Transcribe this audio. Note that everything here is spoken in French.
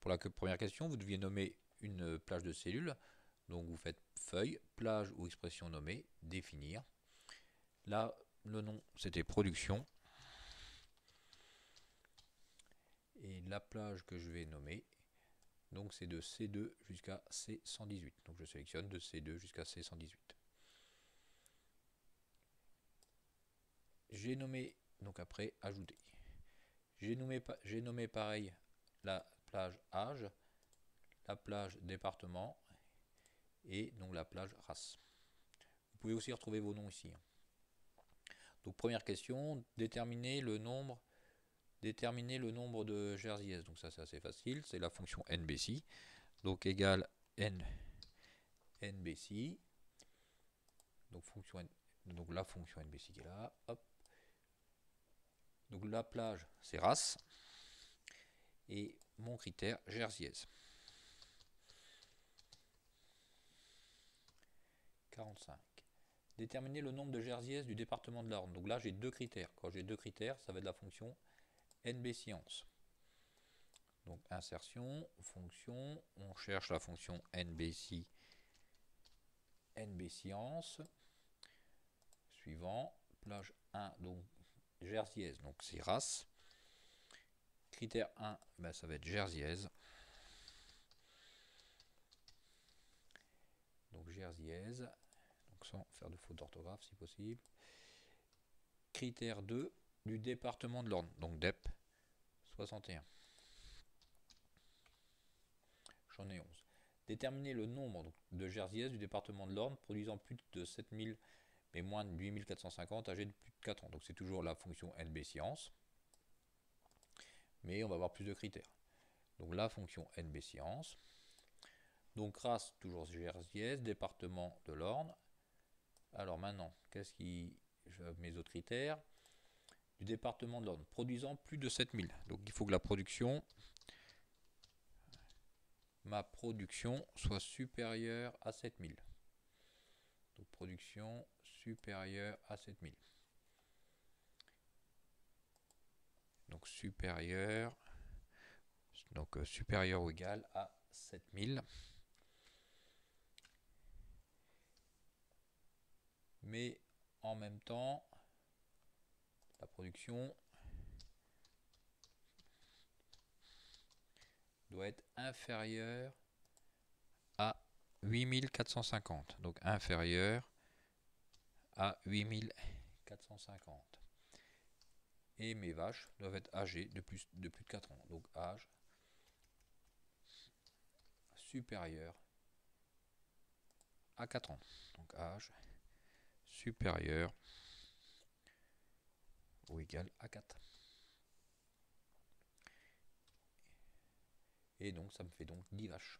Pour la première question, vous deviez nommer une plage de cellules. Donc vous faites feuille, plage ou expression nommée, définir. Là, le nom, c'était production. Et la plage que je vais nommer, donc c'est de C2 jusqu'à C118. Donc je sélectionne de C2 jusqu'à C118. J'ai nommé, donc après, ajouter. J'ai nommé pareil la plage âge, la plage département et donc la plage race. Vous pouvez aussi retrouver vos noms ici. Donc première question, déterminer le nombre de Jersies. Donc ça c'est assez facile, c'est la fonction nbc. Donc égale nbc. Donc la fonction nbc qui est là. Hop. Donc la plage c'est race. Et mon critère Jersies. 45. Déterminer le nombre de Jersies du département de l'Orne. Donc là j'ai deux critères. Quand j'ai deux critères, ça va être la fonction nbscience. Donc insertion, fonction, on cherche la fonction nbscience. Suivant, plage 1, donc Jersies, donc c'est race. Critère 1, ben, ça va être Jersies. Donc Jersies, donc sans faire de faute d'orthographe si possible. Critère 2 du département de l'Orne, donc DEP 61. J'en ai 11. Déterminer le nombre de Jersies du département de l'Orne produisant plus de 7000 mais moins de 8450 âgés de plus de 4 ans. Donc c'est toujours la fonction nbscience. Mais on va avoir plus de critères. Donc la fonction nbscience. Donc race, toujours Jersies, département de l'Orne. Alors maintenant, mes autres critères du département de l'Orne, produisant plus de 7000. Donc il faut que ma production soit supérieure à 7000. Donc production supérieure à 7000. Donc supérieur ou égal à 7000. Mais en même temps, la production doit être inférieure à 8450. Donc inférieur à 8450. Et mes vaches doivent être âgées de plus de 4 ans. Donc âge supérieur à 4 ans. Donc âge supérieur ou égal à 4. Et donc ça me fait donc 10 vaches.